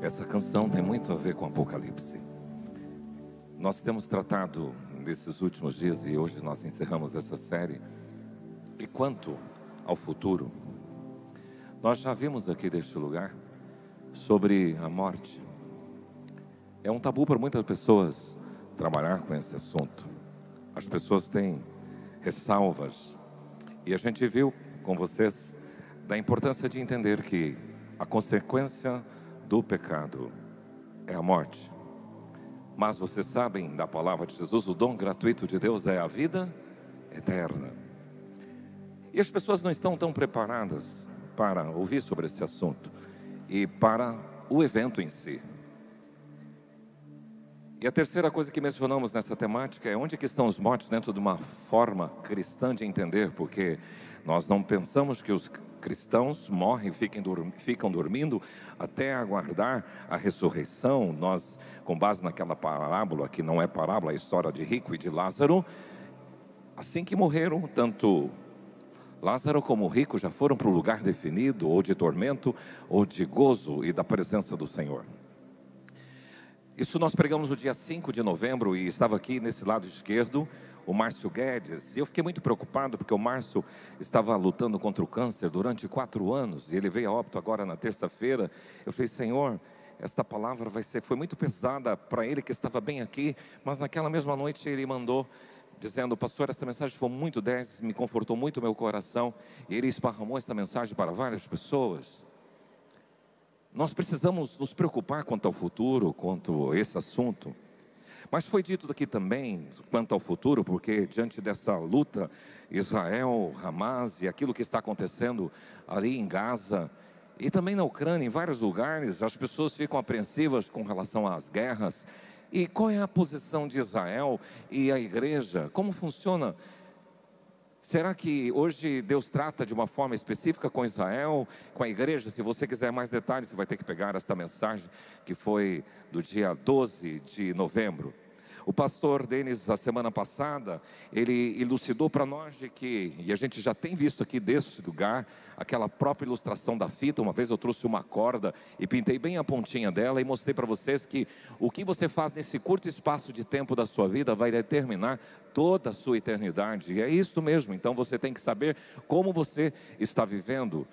Essa canção tem muito a ver com Apocalipse. Nós temos tratado nesses últimos dias, e hoje nós encerramos essa série. E quanto ao futuro, nós já vimos aqui deste lugar sobre a morte. É um tabu para muitas pessoas trabalhar com esse assunto. As pessoas têm ressalvas. E a gente viu com vocês da importância de entender que a consequência do pecado é a morte. Mas vocês sabem da palavra de Jesus, o dom gratuito de Deus é a vida eterna. E as pessoas não estão tão preparadas para ouvir sobre esse assunto e para o evento em si. E a terceira coisa que mencionamos nessa temática é onde que estão os mortos dentro de uma forma cristã de entender, porque nós não pensamos que os cristãos morrem, ficam dormindo até aguardar a ressurreição. Nós, com base naquela parábola, que não é parábola, é a história de Rico e de Lázaro, assim que morreram, tanto Lázaro como Rico já foram para o lugar definido, ou de tormento, ou de gozo e da presença do Senhor. Isso nós pregamos no dia 5 de novembro, e estava aqui nesse lado esquerdo o Márcio Guedes, e eu fiquei muito preocupado, porque o Márcio estava lutando contra o câncer durante 4 anos, e ele veio a óbito agora na terça-feira. Eu falei: Senhor, esta palavra foi muito pesada para ele, que estava bem aqui, mas naquela mesma noite ele mandou, dizendo: pastor, essa mensagem foi muito 10, me confortou muito o meu coração, e ele esparramou essa mensagem para várias pessoas. Nós precisamos nos preocupar quanto ao futuro, quanto a esse assunto. Mas foi dito daqui também, quanto ao futuro, porque diante dessa luta, Israel, Hamas e aquilo que está acontecendo ali em Gaza, e também na Ucrânia, em vários lugares, as pessoas ficam apreensivas com relação às guerras. E qual é a posição de Israel e a igreja? Como funciona? Será que hoje Deus trata de uma forma específica com Israel, com a igreja? Se você quiser mais detalhes, você vai ter que pegar esta mensagem que foi do dia 12 de novembro. O pastor Denis, a semana passada, ele elucidou para nós de que, e a gente já tem visto aqui desse lugar, aquela própria ilustração da fita. Uma vez eu trouxe uma corda e pintei bem a pontinha dela e mostrei para vocês que o que você faz nesse curto espaço de tempo da sua vida vai determinar toda a sua eternidade. E é isso mesmo, então você tem que saber como você está vivendo.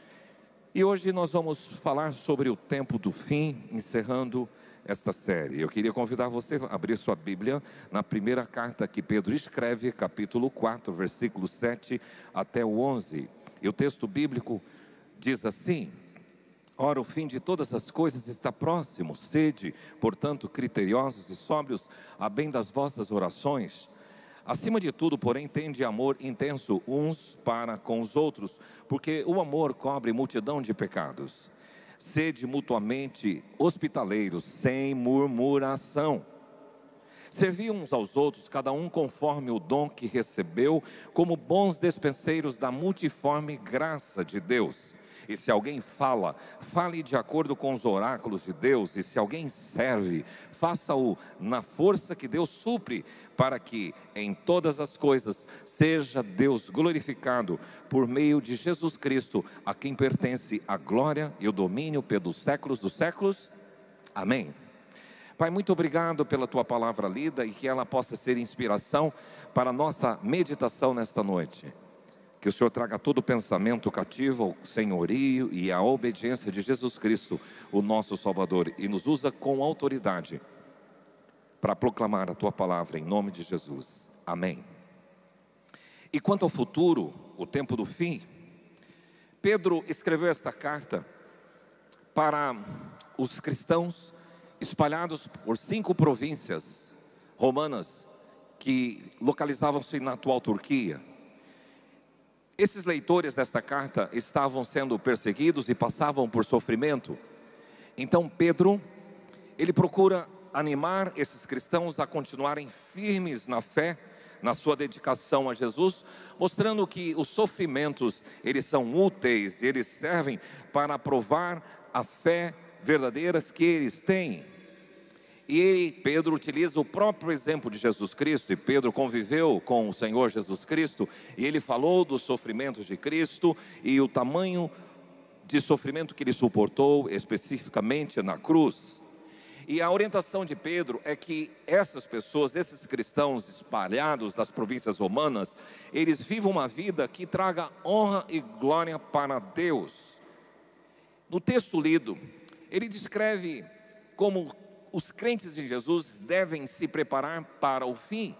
E hoje nós vamos falar sobre o tempo do fim, encerrando esta série. Eu queria convidar você a abrir sua Bíblia na primeira carta que Pedro escreve, capítulo 4, versículo 7 até o 11. E o texto bíblico diz assim: ora, o fim de todas as coisas está próximo. Sede, portanto, criteriosos e sóbrios, a bem das vossas orações. Acima de tudo, porém, tende amor intenso uns para com os outros, porque o amor cobre multidão de pecados. Sede mutuamente hospitaleiros, sem murmuração. Servi uns aos outros, cada um conforme o dom que recebeu, como bons despenseiros da multiforme graça de Deus. E se alguém fala, fale de acordo com os oráculos de Deus. E se alguém serve, faça-o na força que Deus supre, para que em todas as coisas seja Deus glorificado por meio de Jesus Cristo, a quem pertence a glória e o domínio pelos séculos dos séculos. Amém. Pai, muito obrigado pela Tua palavra lida, e que ela possa ser inspiração para a nossa meditação nesta noite. Que o Senhor traga todo pensamento cativo ao senhorio e à obediência de Jesus Cristo, o nosso Salvador, e nos usa com autoridade para proclamar a Tua palavra em nome de Jesus. Amém. E quanto ao futuro, o tempo do fim, Pedro escreveu esta carta para os cristãos espalhados por 5 províncias romanas que localizavam-se na atual Turquia. Esses leitores desta carta estavam sendo perseguidos e passavam por sofrimento. Então Pedro, ele procura animar esses cristãos a continuarem firmes na fé, na sua dedicação a Jesus, mostrando que os sofrimentos, eles são úteis, eles servem para provar a fé verdadeira que eles têm. E Pedro utiliza o próprio exemplo de Jesus Cristo, e Pedro conviveu com o Senhor Jesus Cristo, e ele falou dos sofrimentos de Cristo, e o tamanho de sofrimento que ele suportou, especificamente na cruz. E a orientação de Pedro é que essas pessoas, esses cristãos espalhados das províncias romanas, eles vivam uma vida que traga honra e glória para Deus. No texto lido, ele descreve como os crentes em Jesus devem se preparar para o fim.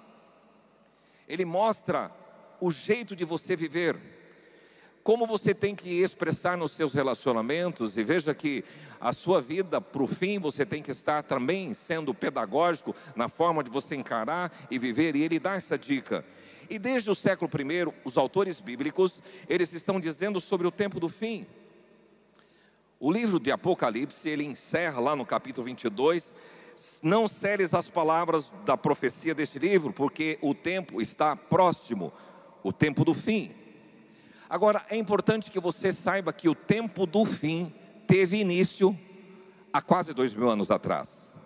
Ele mostra o jeito de você viver, como você tem que expressar nos seus relacionamentos, e veja que a sua vida para o fim, você tem que estar também sendo pedagógico na forma de você encarar e viver, e ele dá essa dica. E desde o século I, os autores bíblicos, eles estão dizendo sobre o tempo do fim. O livro de Apocalipse, ele encerra lá no capítulo 22, não celes as palavras da profecia deste livro, porque o tempo está próximo, o tempo do fim. Agora, é importante que você saiba que o tempo do fim teve início há quase 2000 anos atrás.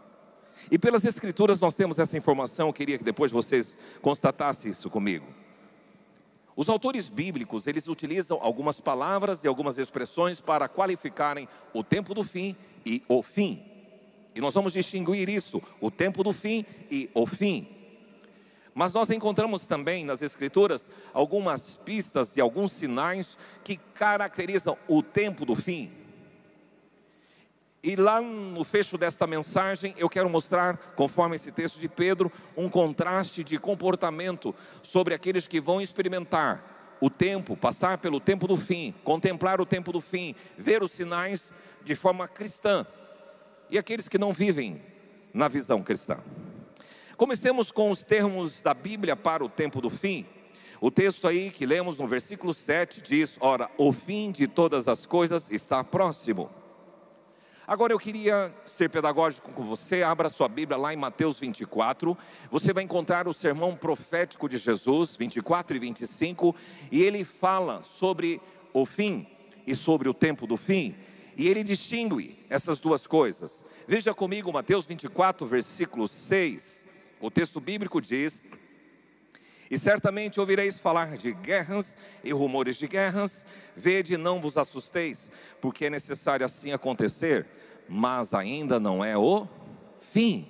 E pelas escrituras nós temos essa informação, eu queria que depois vocês constatassem isso comigo. Os autores bíblicos, eles utilizam algumas palavras e algumas expressões para qualificarem o tempo do fim e o fim. E nós vamos distinguir isso, o tempo do fim e o fim. Mas nós encontramos também nas escrituras algumas pistas e alguns sinais que caracterizam o tempo do fim. E lá no fecho desta mensagem eu quero mostrar, conforme esse texto de Pedro, um contraste de comportamento sobre aqueles que vão experimentar o tempo, passar pelo tempo do fim, contemplar o tempo do fim, ver os sinais de forma cristã, e aqueles que não vivem na visão cristã. Comecemos com os termos da Bíblia para o tempo do fim. O texto aí que lemos no versículo 7 diz: ora, o fim de todas as coisas está próximo. Agora eu queria ser pedagógico com você. Abra sua Bíblia lá em Mateus 24. Você vai encontrar o sermão profético de Jesus, 24 e 25. E ele fala sobre o fim e sobre o tempo do fim. E ele distingue essas duas coisas. Veja comigo Mateus 24, versículo 6. O texto bíblico diz: e certamente ouvireis falar de guerras e rumores de guerras. Vede, não vos assusteis, porque é necessário assim acontecer, mas ainda não é o fim.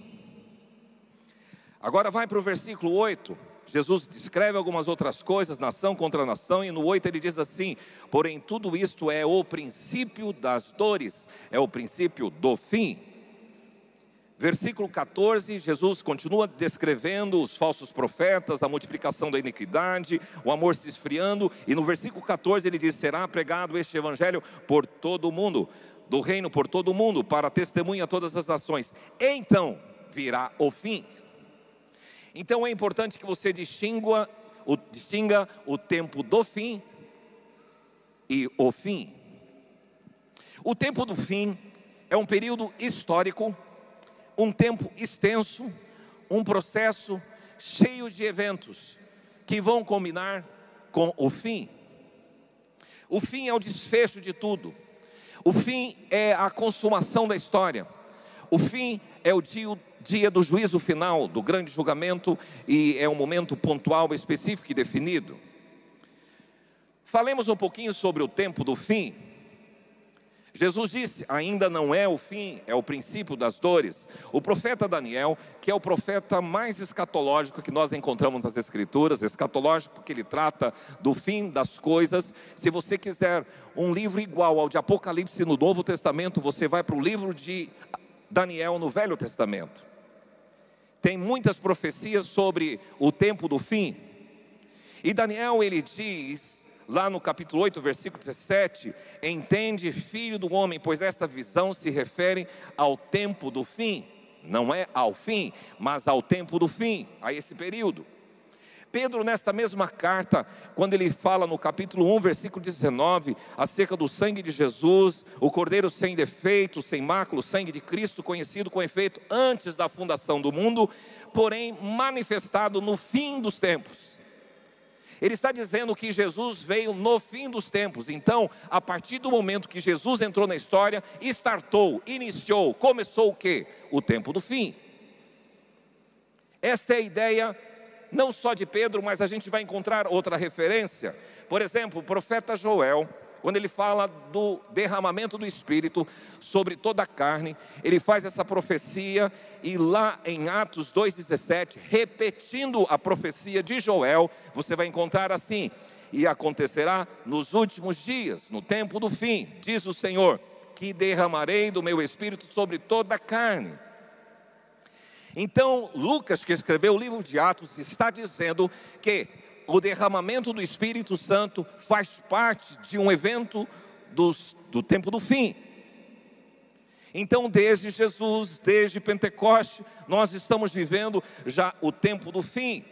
Agora vai para o versículo 8. Jesus descreve algumas outras coisas, nação contra nação, e no 8 ele diz assim: porém tudo isto é o princípio das dores, é o princípio do fim. Versículo 14, Jesus continua descrevendo os falsos profetas, a multiplicação da iniquidade, o amor se esfriando. E no versículo 14 ele diz: será pregado este evangelho por todo o mundo, do reino por todo o mundo, para testemunha a todas as nações. Então virá o fim. Então é importante que você distinga o tempo do fim e o fim. O tempo do fim é um período histórico, um tempo extenso, um processo cheio de eventos que vão combinar com o fim. O fim é o desfecho de tudo. O fim é a consumação da história. O fim é o dia do juízo final, do grande julgamento, e é um momento pontual, específico e definido. Falemos um pouquinho sobre o tempo do fim. Jesus disse: ainda não é o fim, é o princípio das dores. O profeta Daniel, que é o profeta mais escatológico que nós encontramos nas escrituras, escatológico porque ele trata do fim das coisas. Se você quiser um livro igual ao de Apocalipse no Novo Testamento, você vai para o livro de Daniel no Velho Testamento. Tem muitas profecias sobre o tempo do fim. E Daniel, ele diz lá no capítulo 8, versículo 17: entende, filho do homem, pois esta visão se refere ao tempo do fim. Não é ao fim, mas ao tempo do fim, a esse período. Pedro, nesta mesma carta, quando ele fala no capítulo 1, versículo 19, acerca do sangue de Jesus, o cordeiro sem defeito, sem mácula, o sangue de Cristo, conhecido com efeito antes da fundação do mundo, porém manifestado no fim dos tempos. Ele está dizendo que Jesus veio no fim dos tempos. Então, a partir do momento que Jesus entrou na história, iniciou, começou o quê? O tempo do fim. Esta é a ideia não só de Pedro, mas a gente vai encontrar outra referência. Por exemplo, o profeta Joel, quando ele fala do derramamento do Espírito sobre toda a carne, ele faz essa profecia, e lá em Atos 2,17, repetindo a profecia de Joel, você vai encontrar assim: e acontecerá nos últimos dias, no tempo do fim, diz o Senhor, que derramarei do meu Espírito sobre toda a carne. Então Lucas, que escreveu o livro de Atos, está dizendo que o derramamento do Espírito Santo faz parte de um evento do tempo do fim. Então, desde Jesus, desde Pentecoste, nós estamos vivendo já o tempo do fim.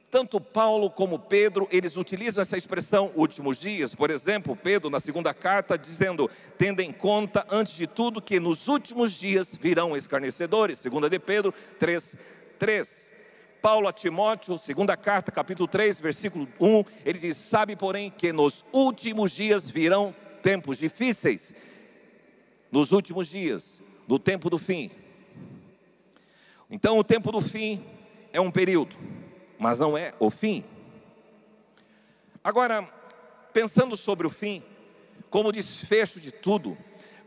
Tanto Paulo como Pedro, eles utilizam essa expressão últimos dias. Por exemplo, Pedro na segunda carta dizendo: tendo em conta antes de tudo que nos últimos dias virão escarnecedores. 2 de Pedro 3:3. Paulo a Timóteo, segunda carta, capítulo 3, versículo 1, ele diz: sabe, porém, que nos últimos dias virão tempos difíceis. Nos últimos dias, no tempo do fim. Então o tempo do fim é um período, mas não é o fim. Agora, pensando sobre o fim, como desfecho de tudo,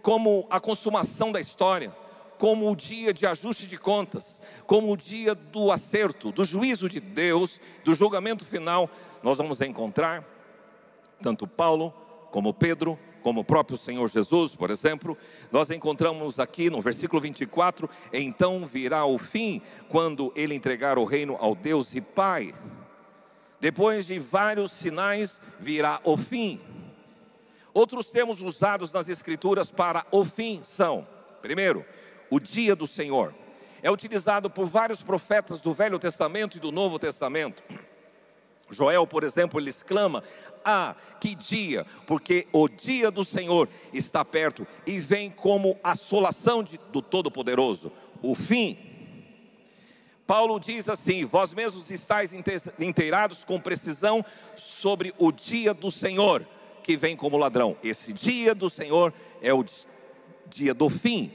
como a consumação da história, como o dia de ajuste de contas, como o dia do acerto, do juízo de Deus, do julgamento final, nós vamos encontrar tanto Paulo, como Pedro, como o próprio Senhor Jesus, por exemplo. Nós encontramos aqui no versículo 24: então virá o fim, quando ele entregar o reino ao Deus e Pai. Depois de vários sinais, virá o fim. Outros termos usados nas Escrituras para o fim são: primeiro, o dia do Senhor. É utilizado por vários profetas do Velho Testamento e do Novo Testamento. Joel, por exemplo, ele exclama: ah, que dia, porque o dia do Senhor está perto, e vem como assolação do Todo-Poderoso, o fim. Paulo diz assim: vós mesmos estáis inteirados com precisão sobre o dia do Senhor, que vem como ladrão. Esse dia do Senhor é o dia do fim.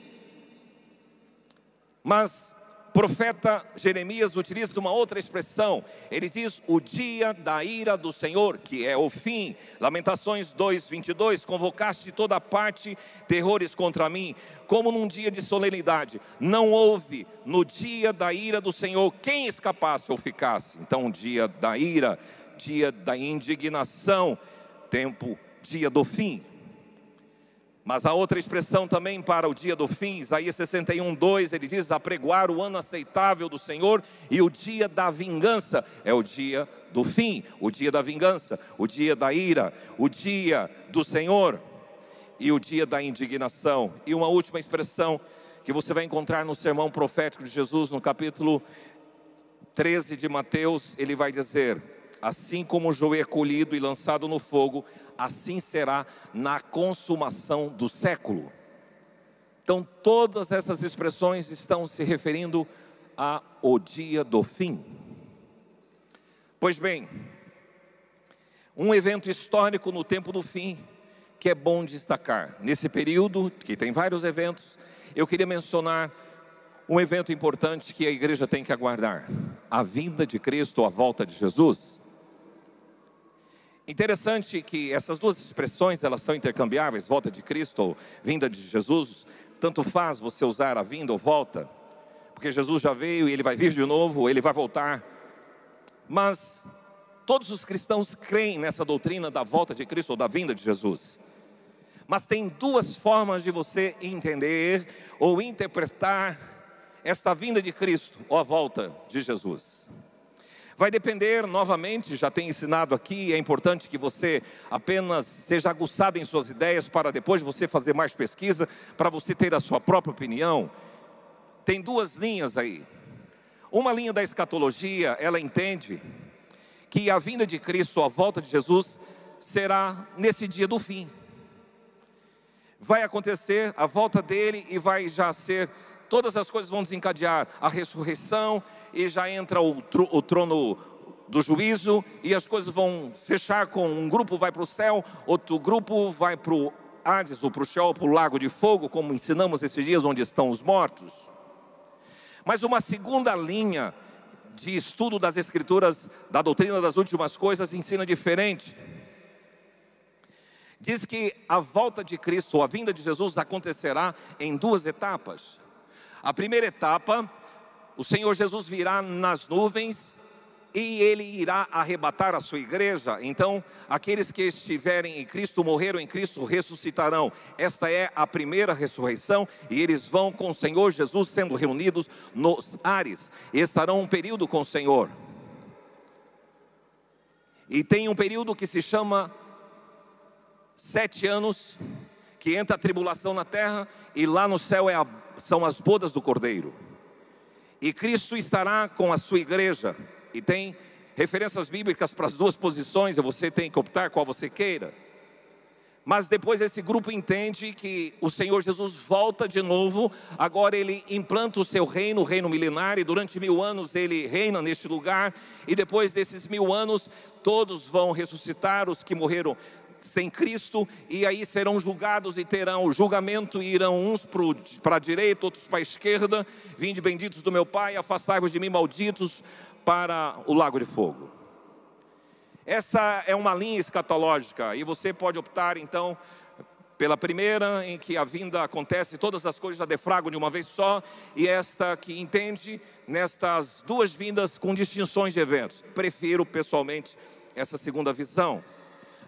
Mas o profeta Jeremias utiliza uma outra expressão. Ele diz: o dia da ira do Senhor, que é o fim. Lamentações 2:22, convocaste de toda parte terrores contra mim, como num dia de solenidade. Não houve no dia da ira do Senhor quem escapasse ou ficasse. Então, dia da ira, dia da indignação, dia do fim. Mas há outra expressão também para o dia do fim. Isaías 61:2, ele diz: apregoar o ano aceitável do Senhor, e o dia da vingança. É o dia do fim, o dia da vingança, o dia da ira, o dia do Senhor e o dia da indignação. E uma última expressão que você vai encontrar no sermão profético de Jesus, no capítulo 13 de Mateus, ele vai dizer: assim como o joio é colhido e lançado no fogo, assim será na consumação do século. Então todas essas expressões estão se referindo ao dia do fim. Pois bem, um evento histórico no tempo do fim que é bom destacar. Nesse período, que tem vários eventos, eu queria mencionar um evento importante que a igreja tem que aguardar: a vinda de Cristo, a volta de Jesus. Interessante que essas duas expressões, elas são intercambiáveis: volta de Cristo ou vinda de Jesus. Tanto faz você usar a vinda ou volta, porque Jesus já veio e ele vai vir de novo, ele vai voltar. Mas todos os cristãos creem nessa doutrina da volta de Cristo ou da vinda de Jesus. Mas tem duas formas de você entender ou interpretar esta vinda de Cristo ou a volta de Jesus. Vai depender, novamente, já tenho ensinado aqui, é importante que você apenas seja aguçado em suas ideias, para depois você fazer mais pesquisa, para você ter a sua própria opinião. Tem duas linhas aí. Uma linha da escatologia, ela entende que a vinda de Cristo, a volta de Jesus, será nesse dia do fim. Vai acontecer a volta dele e vai já ser, todas as coisas vão desencadear, a ressurreição, e já entra o trono do juízo, e as coisas vão fechar com um grupo vai para o céu, outro grupo vai para o Hades, ou para o Sheol, para o lago de fogo, como ensinamos esses dias, onde estão os mortos. Mas uma segunda linha de estudo das Escrituras, da doutrina das últimas coisas, ensina diferente. diz que a volta de Cristo, ou a vinda de Jesus, acontecerá em duas etapas. A primeira etapa, o Senhor Jesus virá nas nuvens e Ele irá arrebatar a sua igreja. Então, aqueles que estiverem em Cristo, morreram em Cristo, ressuscitarão. Esta é a primeira ressurreição, e eles vão com o Senhor Jesus sendo reunidos nos ares, e estarão um período com o Senhor. E tem um período que se chama 7 anos, que entra a tribulação na terra, e lá no céu são as bodas do Cordeiro. E Cristo estará com a sua igreja. E tem referências bíblicas para as duas posições, e você tem que optar qual você queira. Mas depois esse grupo entende que o Senhor Jesus volta de novo. Agora Ele implanta o seu reino, o reino milenar, e durante 1000 anos Ele reina neste lugar. E depois desses 1000 anos, todos vão ressuscitar, os que morreram sem Cristo, e aí serão julgados e terão o julgamento, e irão uns para a direita, outros para a esquerda. Vinde benditos do meu Pai, afastai-vos de mim, malditos, para o lago de fogo. Essa é uma linha escatológica, e você pode optar então pela primeira, em que a vinda acontece, todas as coisas já defragam de uma vez só, e esta que entende nestas duas vindas com distinções de eventos. Prefiro pessoalmente essa segunda visão.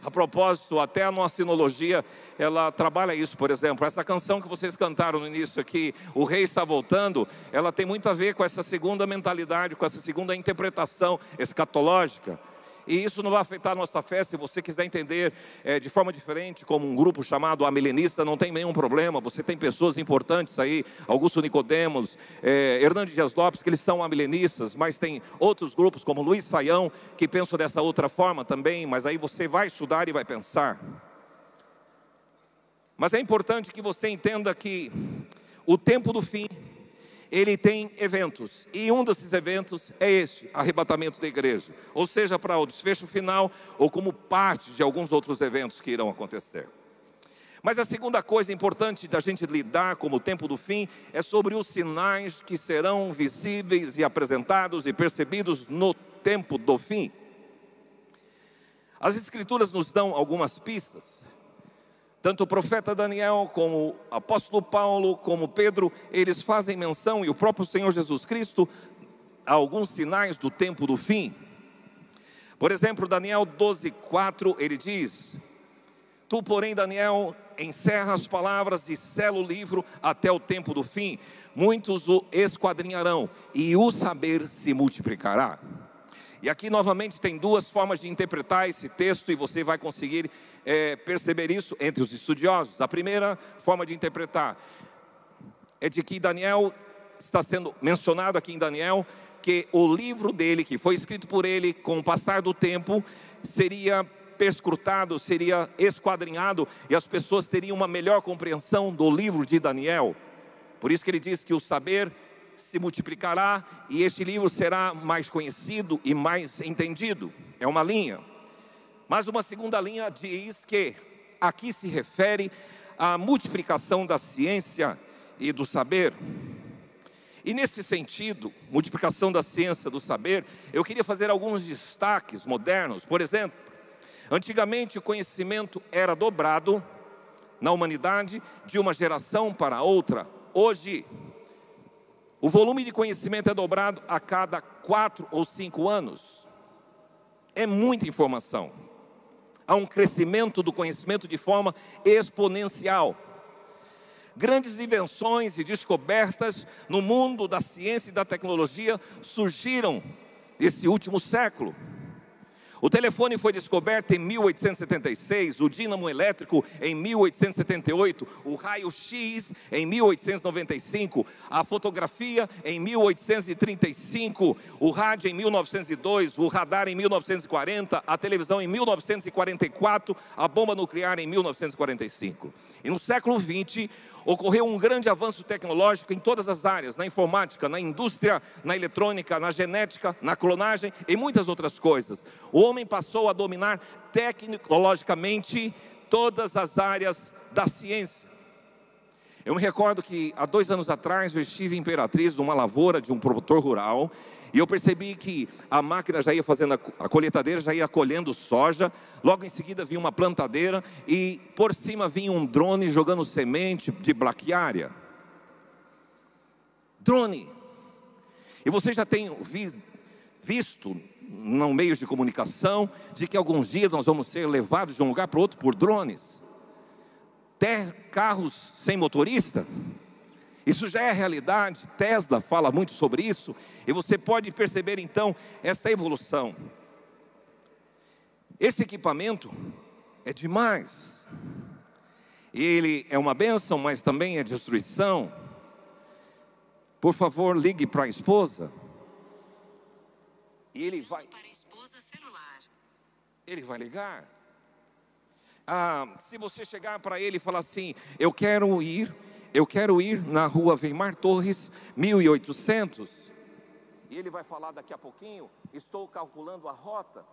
A propósito, até a nossa sinologia, ela trabalha isso. Por exemplo, essa canção que vocês cantaram no início aqui, O Rei Está Voltando, ela tem muito a ver com essa segunda mentalidade, com essa segunda interpretação escatológica. E isso não vai afetar a nossa fé. Se você quiser entender de forma diferente, como um grupo chamado Amilenista, não tem nenhum problema. Você tem pessoas importantes aí, Augusto Nicodemos, Hernando Dias Lopes, que eles são amilenistas, mas tem outros grupos como Luiz Saião, que pensam dessa outra forma também, mas aí você vai estudar e vai pensar. Mas é importante que você entenda que o tempo do fim, ele tem eventos, e um desses eventos é este, arrebatamento da igreja, ou seja, para o desfecho final, ou como parte de alguns outros eventos que irão acontecer. Mas a segunda coisa importante da gente lidar como o tempo do fim, é sobre os sinais que serão visíveis e apresentados e percebidos no tempo do fim. As Escrituras nos dão algumas pistas. Tanto o profeta Daniel, como o apóstolo Paulo, como Pedro, eles fazem menção, e o próprio Senhor Jesus Cristo, a alguns sinais do tempo do fim. Por exemplo, Daniel 12:4, ele diz: Tu, porém, Daniel, encerra as palavras e sela o livro até o tempo do fim. Muitos o esquadrinharão, e o saber se multiplicará. E aqui novamente tem duas formas de interpretar esse texto, e você vai conseguir perceber isso entre os estudiosos. A primeira forma de interpretar é de que Daniel, está sendo mencionado aqui em Daniel, que o livro dele, que foi escrito por ele, com o passar do tempo, seria perscrutado, seria esquadrinhado, e as pessoas teriam uma melhor compreensão do livro de Daniel. Por isso que ele diz que o saber se multiplicará, e este livro será mais conhecido e mais entendido. É uma linha. Mas uma segunda linha diz que aqui se refere à multiplicação da ciência e do saber. E nesse sentido, multiplicação da ciência e do saber, eu queria fazer alguns destaques modernos. Por exemplo, antigamente o conhecimento era dobrado na humanidade de uma geração para outra. Hoje, o volume de conhecimento é dobrado a cada 4 ou 5 anos. É muita informação. Há um crescimento do conhecimento de forma exponencial. Grandes invenções e descobertas no mundo da ciência e da tecnologia surgiram nesse último século. O telefone foi descoberto em 1876, o dínamo elétrico em 1878, o raio-x em 1895, a fotografia em 1835, o rádio em 1902, o radar em 1940, a televisão em 1944, a bomba nuclear em 1945. E no século XX, ocorreu um grande avanço tecnológico em todas as áreas, na informática, na indústria, na eletrônica, na genética, na clonagem e muitas outras coisas. O homem passou a dominar tecnologicamente todas as áreas da ciência. Eu me recordo que há 2 anos atrás eu estive em Imperatriz, numa lavoura de um produtor rural, E eu percebi que a máquina já ia fazendo, a colheitadeira já ia colhendo soja. Logo em seguida vinha uma plantadeira e por cima vinha um drone jogando semente de braquiária. Drone. E você já tem visto no meio de comunicação de que alguns dias nós vamos ser levados de um lugar para outro por drones. Até carros sem motorista. Isso já é realidade. Tesla fala muito sobre isso. E você pode perceber então esta evolução. Esse equipamento é demais. Ele é uma bênção, mas também é destruição. Por favor, ligue para a esposa. E ele vai. Para a esposa celular. Ele vai ligar. Se você chegar para ele e falar assim: eu quero ir na rua Weimar Torres, 1800. E ele vai falar daqui a pouquinho: estou calculando a rota.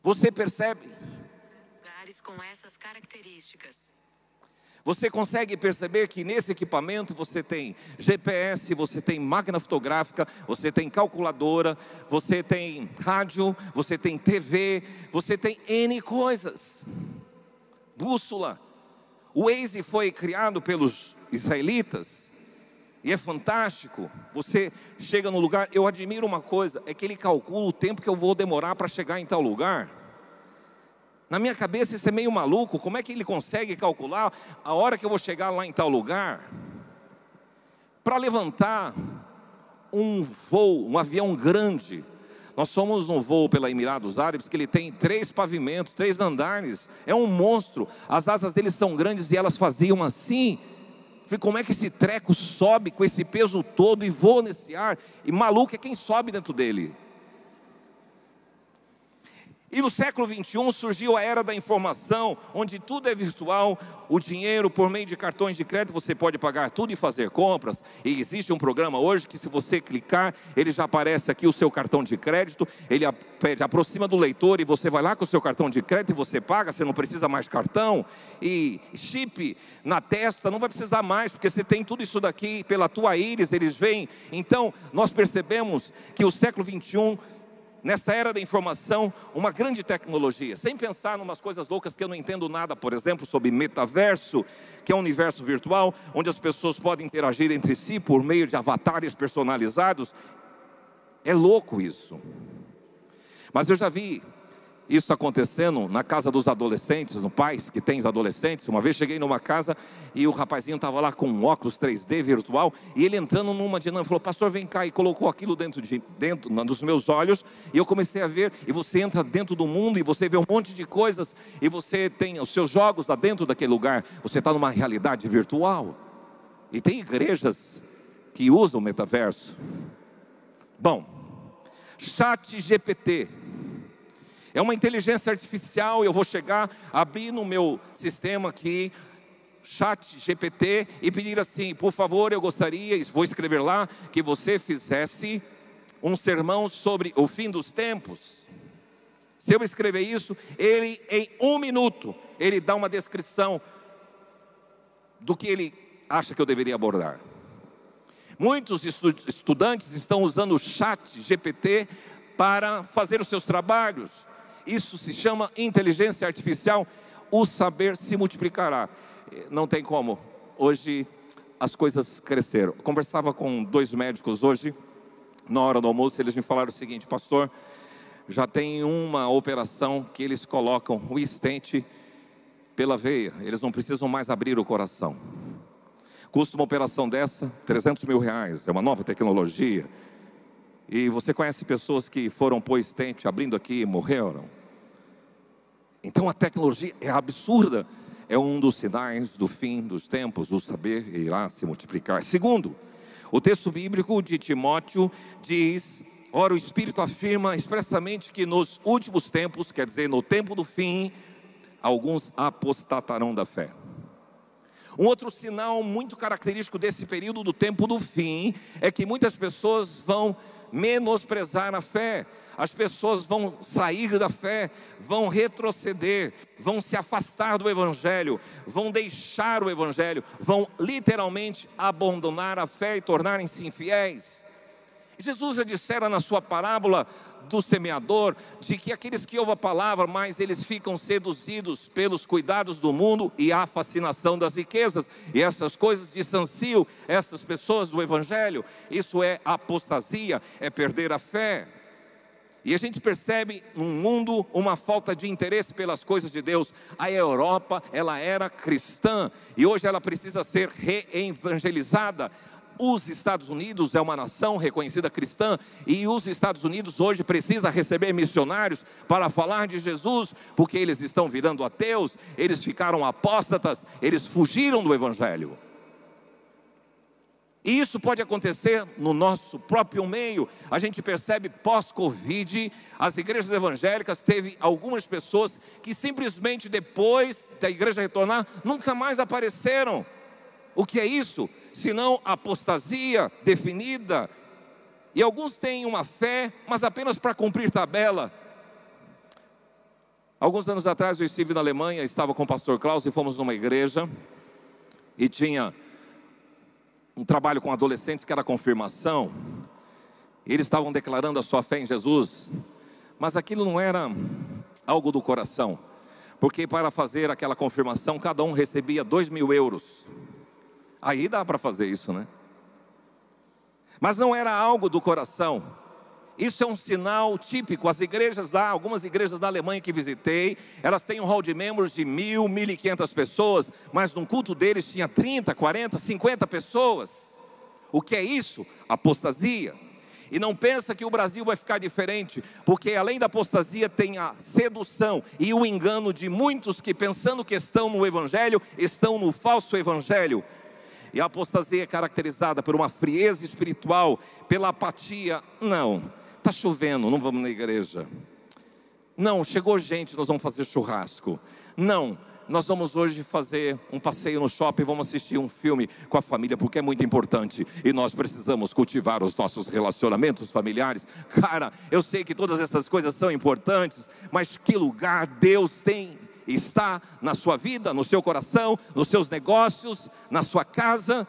Você percebe? Lugares com essas características. Você consegue perceber que nesse equipamento você tem GPS, você tem máquina fotográfica, você tem calculadora, você tem rádio, você tem TV, você tem N coisas. Bússola. O Waze foi criado pelos israelitas e é fantástico. Você chega no lugar, eu admiro uma coisa, é que ele calcula o tempo que eu vou demorar para chegar em tal lugar. Na minha cabeça isso é meio maluco. Como é que ele consegue calcular a hora que eu vou chegar lá em tal lugar? Para levantar um voo, um avião grande. Nós somos num voo pela Emirados Árabes que ele tem 3 pavimentos, 3 andares. É um monstro. As asas dele são grandes e elas faziam assim. Como é que esse treco sobe com esse peso todo e voa nesse ar? E maluco é quem sobe dentro dele. E no século 21 surgiu a era da informação, onde tudo é virtual. O dinheiro, por meio de cartões de crédito, você pode pagar tudo e fazer compras. E existe um programa hoje que, se você clicar, ele já aparece aqui o seu cartão de crédito. Ele aproxima do leitor e você vai lá com o seu cartão de crédito e você paga. Você não precisa mais cartão. E chip na testa, não vai precisar mais, porque você tem tudo isso daqui pela tua íris, eles veem. Então, nós percebemos que o século 21... nessa era da informação, uma grande tecnologia, sem pensar em umas coisas loucas que eu não entendo nada, por exemplo, sobre metaverso, que é um universo virtual, onde as pessoas podem interagir entre si por meio de avatares personalizados. É louco isso. Mas eu já vi isso acontecendo na casa dos adolescentes, no pais que têm adolescentes. Uma vez cheguei numa casa e o rapazinho estava lá com um óculos 3D virtual, e ele entrando numa dinâmica, falou: pastor, vem cá, e colocou aquilo dentro dos meus olhos, e eu comecei a ver. E você entra dentro do mundo e você vê um monte de coisas, e você tem os seus jogos lá dentro daquele lugar. Você está numa realidade virtual. E tem igrejas que usam o metaverso. Bom, ChatGPT é uma inteligência artificial. Eu vou chegar, abrir no meu sistema aqui, ChatGPT, e pedir assim: por favor, eu gostaria, vou escrever lá, que você fizesse um sermão sobre o fim dos tempos. Se eu escrever isso, ele em 1 minuto, ele dá uma descrição do que ele acha que eu deveria abordar. Muitos estudantes estão usando o ChatGPT para fazer os seus trabalhos. Isso se chama inteligência artificial. O saber se multiplicará. Não tem como. Hoje as coisas cresceram. Eu conversava com 2 médicos hoje, na hora do almoço. Eles me falaram o seguinte: pastor, já tem uma operação que eles colocam o stent pela veia. Eles não precisam mais abrir o coração. Custa uma operação dessa R$300 mil. É uma nova tecnologia. E você conhece pessoas que foram pôr stent abrindo aqui e morreram. Então a tecnologia é absurda. É um dos sinais do fim dos tempos. O saber irá se multiplicar. Segundo, o texto bíblico de Timóteo diz: ora, o Espírito afirma expressamente que nos últimos tempos, quer dizer, no tempo do fim, alguns apostatarão da fé. Um outro sinal muito característico desse período do tempo do fim é que muitas pessoas vão menosprezar a fé. As pessoas vão sair da fé, vão retroceder, vão se afastar do Evangelho, vão deixar o Evangelho, vão literalmente abandonar a fé e tornarem-se infiéis. Jesus já dissera na sua parábola do semeador, de que aqueles que ouvem a palavra, mas eles ficam seduzidos pelos cuidados do mundo e a fascinação das riquezas, e essas coisas distanciam essas pessoas do Evangelho. Isso é apostasia, é perder a fé. E a gente percebe no mundo uma falta de interesse pelas coisas de Deus. A Europa, ela era cristã, e hoje ela precisa ser reevangelizada. Os Estados Unidos é uma nação reconhecida cristã, e os Estados Unidos hoje precisa receber missionários para falar de Jesus, porque eles estão virando ateus, eles ficaram apóstatas, eles fugiram do Evangelho. E isso pode acontecer no nosso próprio meio. A gente percebe pós-Covid, as igrejas evangélicas, teve algumas pessoas que simplesmente depois da igreja retornar, nunca mais apareceram. O que é isso? Senão apostasia definida. E alguns têm uma fé, mas apenas para cumprir tabela. Alguns anos atrás eu estive na Alemanha, estava com o pastor Klaus e fomos numa igreja, e tinha um trabalho com adolescentes que era confirmação. Eles estavam declarando a sua fé em Jesus, mas aquilo não era algo do coração, porque para fazer aquela confirmação, cada um recebia 2.000 euros. Aí dá para fazer isso, né? Mas não era algo do coração. Isso é um sinal típico. As igrejas lá, algumas igrejas da Alemanha que visitei, elas têm um hall de membros de 1.000, 1.500 pessoas, mas num culto deles tinha 30, 40, 50 pessoas. O que é isso? Apostasia. E não pensa que o Brasil vai ficar diferente, porque além da apostasia tem a sedução e o engano de muitos que, pensando que estão no Evangelho, estão no falso Evangelho. E a apostasia é caracterizada por uma frieza espiritual, pela apatia. Não, está chovendo, não vamos na igreja. Não, chegou gente, nós vamos fazer churrasco. Não, nós vamos hoje fazer um passeio no shopping, vamos assistir um filme com a família, porque é muito importante. E nós precisamos cultivar os nossos relacionamentos familiares. Cara, eu sei que todas essas coisas são importantes, mas que lugar Deus está na sua vida, no seu coração, nos seus negócios, na sua casa?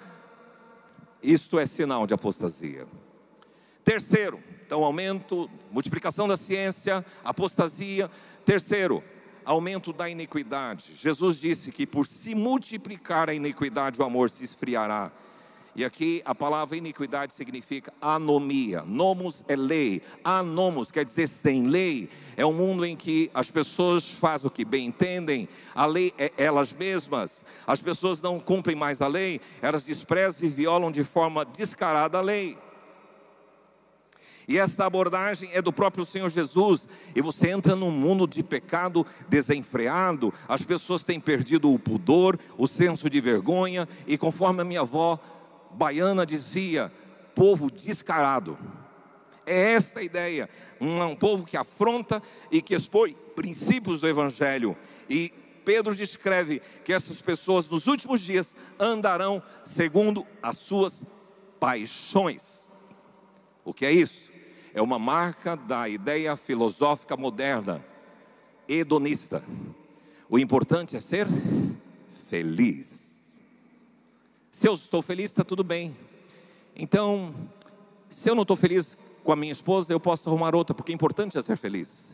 Isto é sinal de apostasia. Terceiro, então aumento, multiplicação da ciência, apostasia. Terceiro, aumento da iniquidade. Jesus disse que por se multiplicar a iniquidade, o amor se esfriará. E aqui a palavra iniquidade significa anomia. Nomos é lei, anomos quer dizer sem lei. É um mundo em que as pessoas fazem o que bem entendem, a lei é elas mesmas. As pessoas não cumprem mais a lei, elas desprezam e violam de forma descarada a lei. E esta abordagem é do próprio Senhor Jesus. E você entra num mundo de pecado desenfreado. As pessoas têm perdido o pudor, o senso de vergonha. E conforme a minha avó baiana dizia, povo descarado. É esta a ideia, um povo que afronta e que expõe princípios do Evangelho. E Pedro descreve que essas pessoas nos últimos dias andarão segundo as suas paixões. O que é isso? É uma marca da ideia filosófica moderna, hedonista. O importante é ser feliz. Se eu estou feliz, está tudo bem. Então, se eu não estou feliz com a minha esposa, eu posso arrumar outra, porque o importante é ser feliz.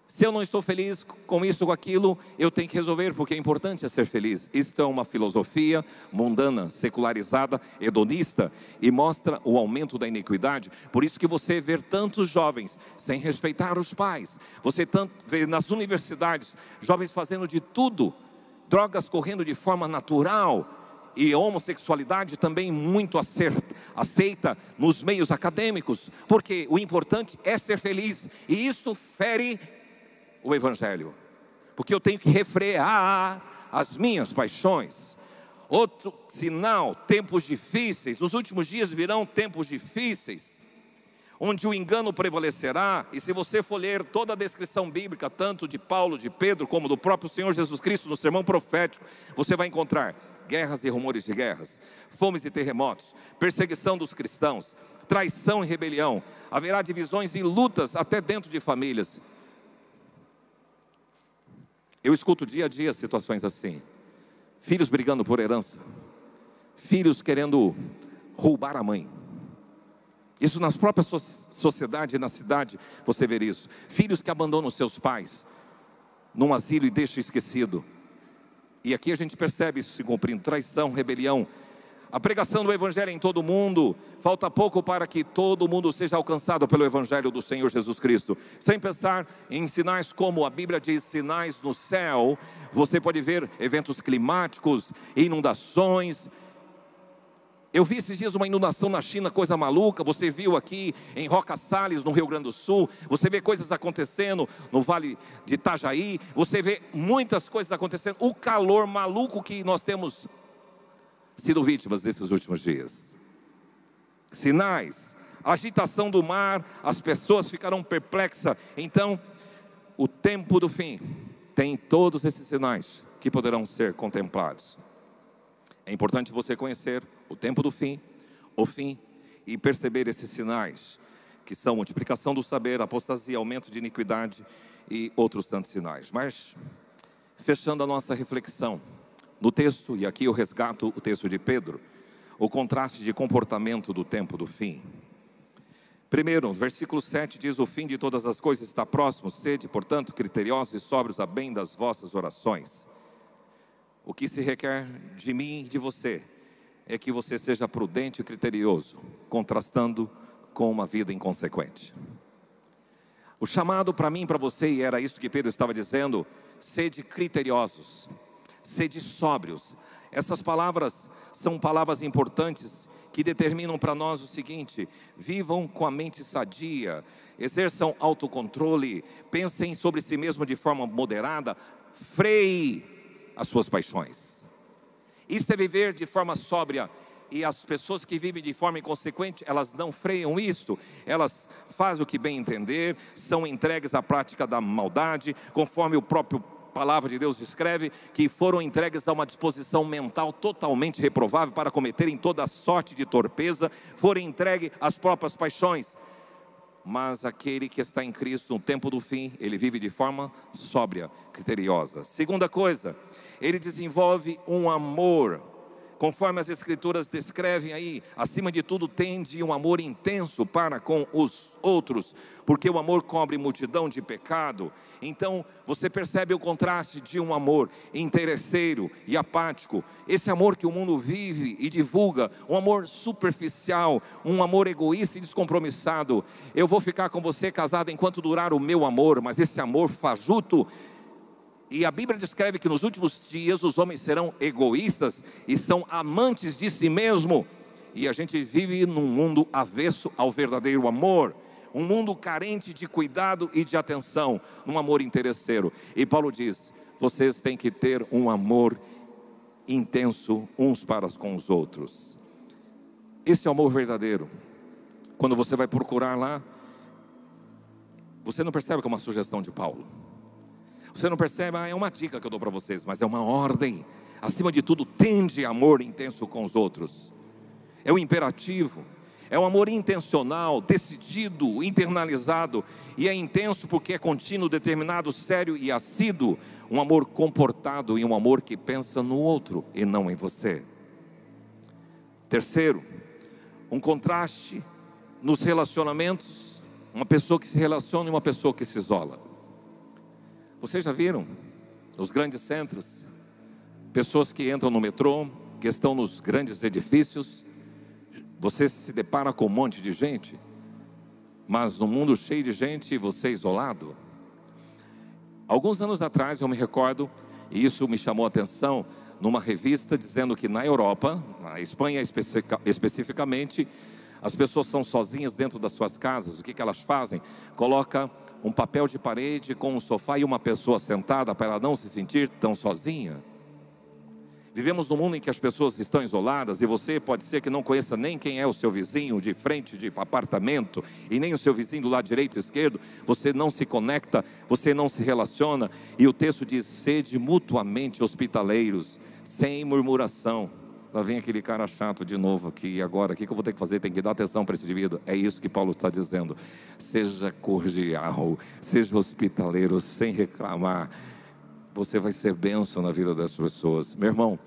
Se eu não estou feliz com isso ou com aquilo, eu tenho que resolver, porque o importante é ser feliz. Isto é uma filosofia mundana, secularizada, hedonista, e mostra o aumento da iniquidade. Por isso que você vê tantos jovens sem respeitar os pais. Você vê nas universidades jovens fazendo de tudo, drogas correndo de forma natural. E a homossexualidade também muito aceita nos meios acadêmicos, porque o importante é ser feliz, e isso fere o Evangelho, porque eu tenho que refrear as minhas paixões. Outro sinal, tempos difíceis. Nos últimos dias virão tempos difíceis, onde o engano prevalecerá. E se você for ler toda a descrição bíblica, tanto de Paulo, de Pedro, como do próprio Senhor Jesus Cristo, no sermão profético, você vai encontrar guerras e rumores de guerras, fomes e terremotos, perseguição dos cristãos, traição e rebelião. Haverá divisões e lutas até dentro de famílias. Eu escuto dia a dia situações assim. Filhos brigando por herança, filhos querendo roubar a mãe. Isso nas próprias sociedade, na cidade, você vê isso. Filhos que abandonam seus pais num asilo e deixam esquecido. E aqui a gente percebe isso se cumprindo: traição, rebelião. A pregação do Evangelho em todo o mundo, falta pouco para que todo mundo seja alcançado pelo Evangelho do Senhor Jesus Cristo. Sem pensar em sinais como a Bíblia diz, sinais no céu. Você pode ver eventos climáticos, inundações. Eu vi esses dias uma inundação na China, coisa maluca. Você viu aqui em Roca Salles, no Rio Grande do Sul. Você vê coisas acontecendo no Vale de Itajaí. Você vê muitas coisas acontecendo. O calor maluco que nós temos sido vítimas desses últimos dias. Sinais, agitação do mar, as pessoas ficarão perplexas. Então, o tempo do fim tem todos esses sinais que poderão ser contemplados. É importante você conhecer o tempo do fim, o fim, e perceber esses sinais, que são multiplicação do saber, apostasia, aumento de iniquidade e outros tantos sinais. Mas, fechando a nossa reflexão no texto, e aqui eu resgato o texto de Pedro, o contraste de comportamento do tempo do fim. Primeiro, versículo 7 diz: o fim de todas as coisas está próximo, sede, portanto, criteriosos e sóbrios a bem das vossas orações. O que se requer de mim e de você é que você seja prudente e criterioso, contrastando com uma vida inconsequente. O chamado para mim e para você, e era isso que Pedro estava dizendo: sede criteriosos, sede sóbrios. Essas palavras são palavras importantes que determinam para nós o seguinte: vivam com a mente sadia, exerçam autocontrole, pensem sobre si mesmo de forma moderada, freie as suas paixões. Isso é viver de forma sóbria. E as pessoas que vivem de forma inconsequente, elas não freiam isto. Elas fazem o que bem entender, são entregues à prática da maldade, conforme o próprio palavra de Deus descreve, que foram entregues a uma disposição mental totalmente reprovável para cometerem toda sorte de torpeza, foram entregues às próprias paixões. Mas aquele que está em Cristo no tempo do fim, ele vive de forma sóbria, criteriosa. Segunda coisa, ele desenvolve um amor, conforme as Escrituras descrevem aí. Acima de tudo, tende um amor intenso para com os outros, porque o amor cobre multidão de pecado. Então, você percebe o contraste de um amor interesseiro e apático, esse amor que o mundo vive e divulga, um amor superficial, um amor egoísta e descompromissado. Eu vou ficar com você casado enquanto durar o meu amor, mas esse amor fajuto. E a Bíblia descreve que nos últimos dias os homens serão egoístas e são amantes de si mesmo. E a gente vive num mundo avesso ao verdadeiro amor, um mundo carente de cuidado e de atenção, um amor interesseiro. E Paulo diz: vocês têm que ter um amor intenso uns para com os outros. Esse é o amor verdadeiro. Quando você vai procurar lá, você não percebe que é uma sugestão de Paulo. Você não percebe, é uma dica que eu dou para vocês, mas é uma ordem. Acima de tudo, tende amor intenso com os outros. É um imperativo, é um amor intencional, decidido, internalizado. E é intenso porque é contínuo, determinado, sério e assíduo. Um amor comportado e um amor que pensa no outro e não em você. Terceiro, um contraste nos relacionamentos. Uma pessoa que se relaciona e uma pessoa que se isola. Vocês já viram nos grandes centros, pessoas que entram no metrô, que estão nos grandes edifícios, você se depara com um monte de gente, mas no mundo cheio de gente, você isolado. Alguns anos atrás eu me recordo, e isso me chamou a atenção, numa revista dizendo que na Europa, na Espanha especificamente, as pessoas são sozinhas dentro das suas casas. O que elas fazem? Coloca um papel de parede com um sofá e uma pessoa sentada para ela não se sentir tão sozinha. Vivemos num mundo em que as pessoas estão isoladas e você pode ser que não conheça nem quem é o seu vizinho de frente de apartamento e nem o seu vizinho do lado direito e esquerdo. Você não se conecta, você não se relaciona. E o texto diz: sede mutuamente hospitaleiros, sem murmuração. Lá vem aquele cara chato de novo aqui, e agora, o que eu vou ter que fazer? Tem que dar atenção para esse indivíduo. É isso que Paulo está dizendo. Seja cordial, seja hospitaleiro, sem reclamar. Você vai ser bênção na vida das pessoas. Meu irmão,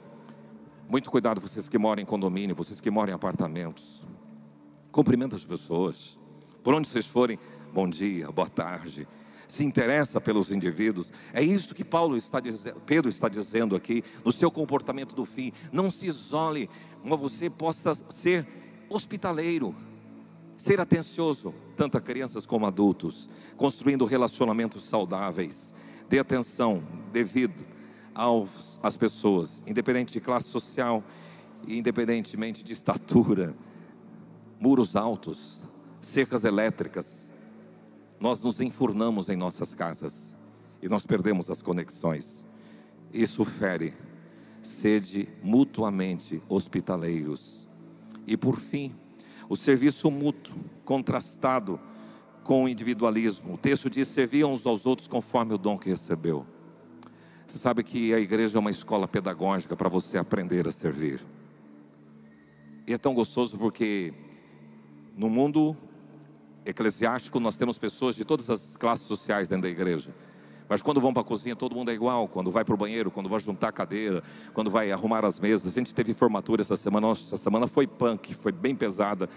muito cuidado, vocês que moram em condomínio, vocês que moram em apartamentos. Cumprimenta as pessoas. Por onde vocês forem, bom dia, boa tarde. Se interessa pelos indivíduos. É isso que Pedro está dizendo aqui, no seu comportamento do fim. Não se isole, mas você possa ser hospitaleiro, ser atencioso, tanto a crianças como a adultos, construindo relacionamentos saudáveis. Dê atenção devida às pessoas, independente de classe social, independentemente de estatura. Muros altos, cercas elétricas, nós nos enfurnamos em nossas casas e nós perdemos as conexões. Isso fere. Sede mutuamente hospitaleiros. E por fim, o serviço mútuo, contrastado com o individualismo. O texto diz: serviam uns aos outros conforme o dom que recebeu. Você sabe que a igreja é uma escola pedagógica para você aprender a servir. E é tão gostoso porque no mundo eclesiástico nós temos pessoas de todas as classes sociais dentro da igreja. Mas quando vão para a cozinha todo mundo é igual. Quando vai para o banheiro, quando vai juntar a cadeira, quando vai arrumar as mesas. A gente teve formatura essa semana. Nossa, essa semana foi punk, foi bem pesada.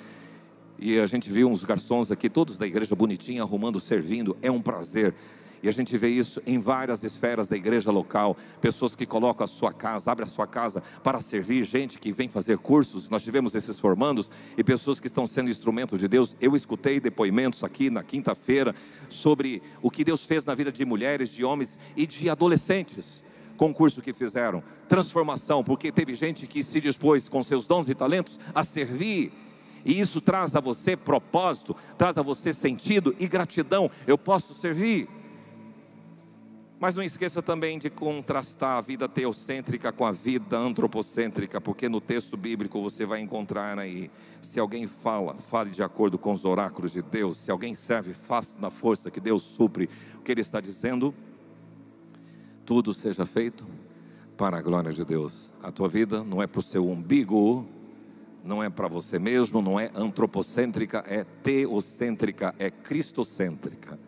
E a gente viu uns garçons aqui, todos da igreja bonitinho, arrumando, servindo. É um prazer. E a gente vê isso em várias esferas da igreja local. Pessoas que colocam a sua casa, abrem a sua casa para servir. Gente que vem fazer cursos. Nós tivemos esses formandos. E pessoas que estão sendo instrumento de Deus. Eu escutei depoimentos aqui na quinta-feira sobre o que Deus fez na vida de mulheres, de homens e de adolescentes. Com o curso que fizeram. Transformação, porque teve gente que se dispôs com seus dons e talentos a servir. E isso traz a você propósito, traz a você sentido e gratidão. Eu posso servir. Mas não esqueça também de contrastar a vida teocêntrica com a vida antropocêntrica, porque no texto bíblico você vai encontrar aí: se alguém fale de acordo com os oráculos de Deus. Se alguém serve, faça na força que Deus supre. O que ele está dizendo? Tudo seja feito para a glória de Deus. A tua vida não é para o seu umbigo, não é para você mesmo, não é antropocêntrica, é teocêntrica, é cristocêntrica.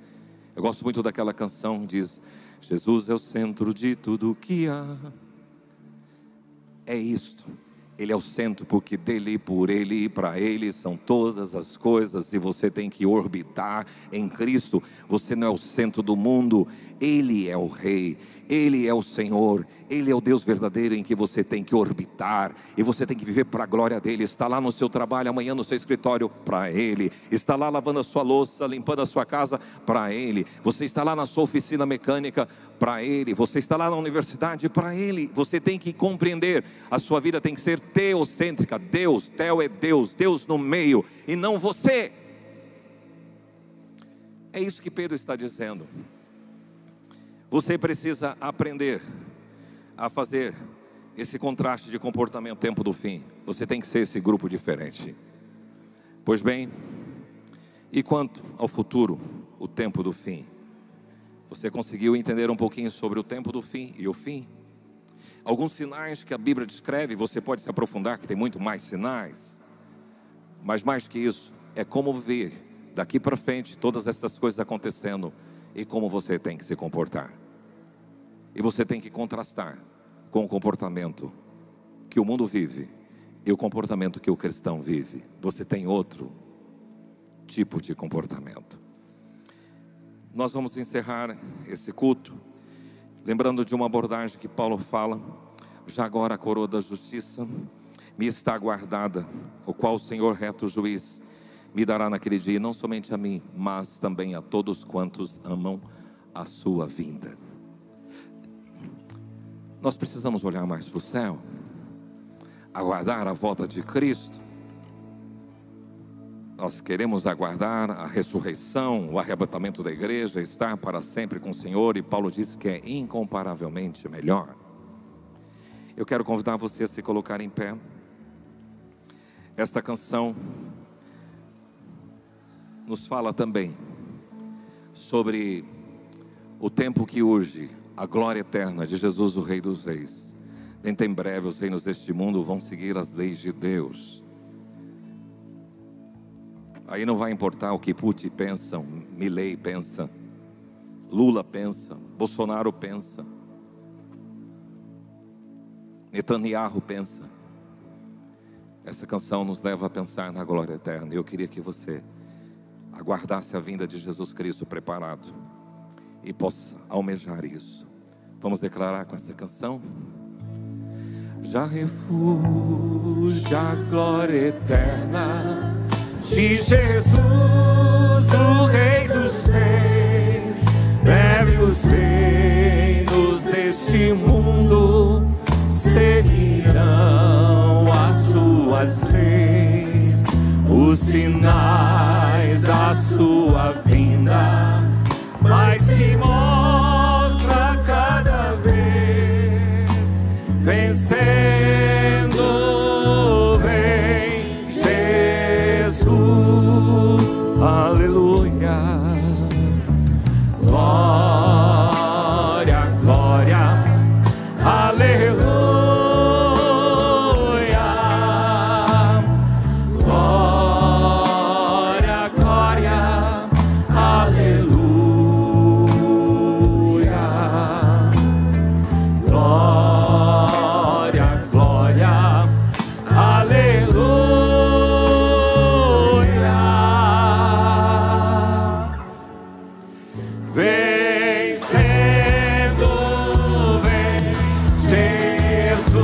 Eu gosto muito daquela canção que diz: Jesus é o centro de tudo que há. É isto. Ele é o centro, porque dele, por ele e para ele são todas as coisas. E você tem que orbitar em Cristo. Você não é o centro do mundo. Ele é o Rei, Ele é o Senhor, Ele é o Deus verdadeiro em que você tem que orbitar. E você tem que viver para a glória dEle. Está lá no seu trabalho, amanhã no seu escritório, para Ele. Está lá lavando a sua louça, limpando a sua casa, para Ele. Você está lá na sua oficina mecânica, para Ele. Você está lá na universidade, para Ele. Você tem que compreender, a sua vida tem que ser teocêntrica. Deus, teo é Deus, Deus no meio, e não você. É isso que Pedro está dizendo. Você precisa aprender a fazer esse contraste de comportamento no tempo do fim. Você tem que ser esse grupo diferente. Pois bem, e quanto ao futuro, o tempo do fim? Você conseguiu entender um pouquinho sobre o tempo do fim e o fim? Alguns sinais que a Bíblia descreve, você pode se aprofundar, que tem muito mais sinais. Mas mais que isso, é como ver daqui para frente todas essas coisas acontecendo e como você tem que se comportar. E você tem que contrastar com o comportamento que o mundo vive e o comportamento que o cristão vive. Você tem outro tipo de comportamento. Nós vamos encerrar esse culto lembrando de uma abordagem que Paulo fala: já agora a coroa da justiça me está guardada, o qual o Senhor reto juiz me dará naquele dia, não somente a mim, mas também a todos quantos amam a sua vinda. Nós precisamos olhar mais para o céu, aguardar a volta de Cristo. Nós queremos aguardar a ressurreição, o arrebatamento da igreja, estar para sempre com o Senhor, e Paulo diz que é incomparavelmente melhor. Eu quero convidar você a se colocar em pé. Esta canção nos fala também sobre o tempo que urge, a glória eterna de Jesus, o Rei dos Reis. Dentro em breve os reinos deste mundo vão seguir as leis de Deus. Aí não vai importar o que Putin pensa, Milei pensa, Lula pensa, Bolsonaro pensa, Netanyahu pensa. Essa canção nos leva a pensar na glória eterna. Eu queria que você aguardasse a vinda de Jesus Cristo preparado e possa almejar isso. Vamos declarar com essa canção? Já refúgio a glória eterna de Jesus, o Rei dos Reis. Breve os reinos deste mundo seguirão as suas leis. Os sinais da sua vinda mas se mostra cada vez, vencendo vem Jesus. Aleluia. Glória, glória, aleluia. Glória, glória, aleluia. Glória, glória, aleluia. Vencendo vem Jesus,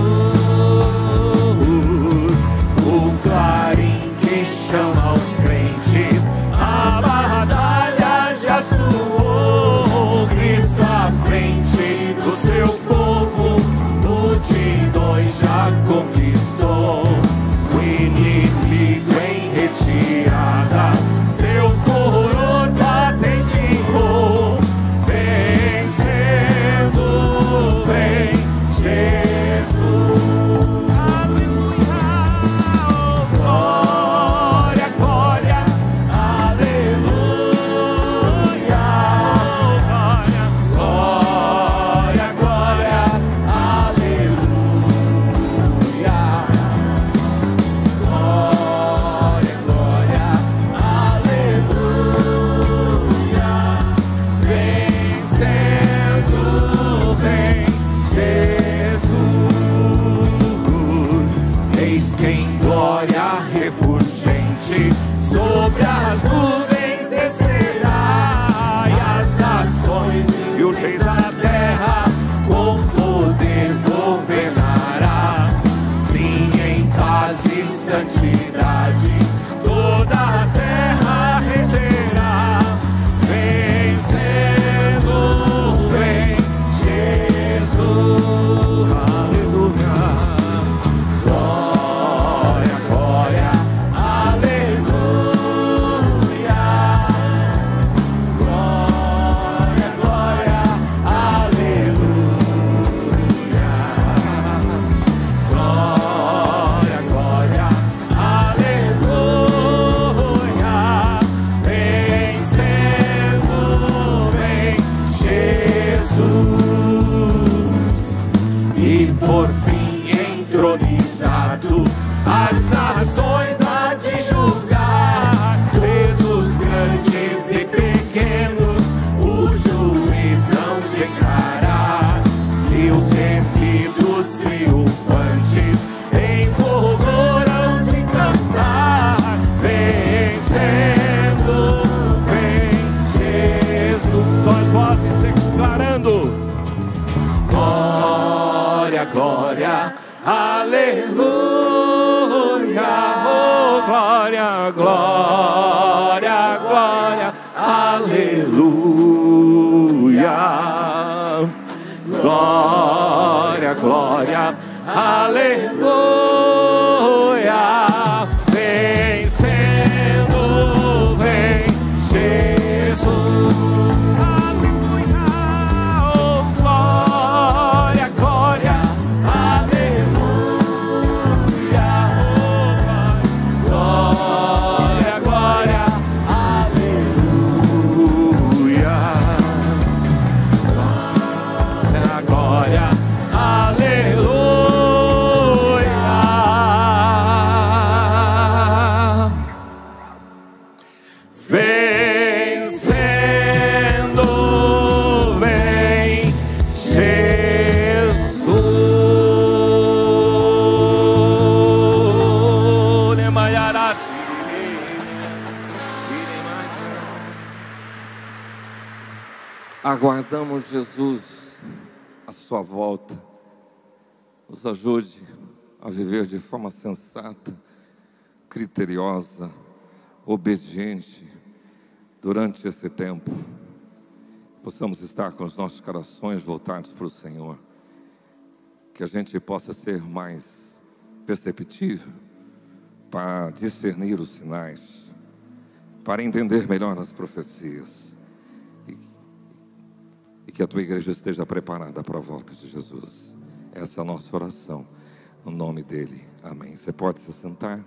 o clarim que chama os crentes, a batalha já soou. Cristo à frente do seu povo, multidões já conquistou. O inimigo em retirada, seu furor patenteou. Vencendo vem Jesus. Aleluia. Glória, glória, aleluia. Glória, glória, aleluia. Glória, glória, aleluia. Vencendo vem Jesus. Eis que em glória refulgente sobre as nuvens descerá, e as nações e os reis da terra com poder governará. Sim, em paz e santidade toda a terra regerá. Vencendo vem Jesus. Aleluia. Glória, glória, aleluia. Glória, glória, aleluia. Glória, glória, aleluia. Vencendo vem Jesus. E por fim entronizado, as nações há de julgar. Todos grandes e pequenos o juizão declarar. E os remidos triunfantes em fulgor hão de cantar. Vencendo vem Jesus. Só as vozes declarando. Glória, glória, aleluia. Oh, glória, glória, glória, aleluia. Glória, glória, aleluia. Vencendo vem Jesus. Aleluia. Oh, glória, glória, aleluia. Oh, glória, glória, aleluia. Glória, aleluia. Jesus à sua volta nos ajude a viver de forma sensata, criteriosa, obediente durante esse tempo. Possamos estar com os nossos corações voltados para o Senhor, que a gente possa ser mais perceptível para discernir os sinais, para entender melhor as profecias, e que a tua igreja esteja preparada para a volta de Jesus. Essa é a nossa oração, no nome dele, amém. Você pode se sentar?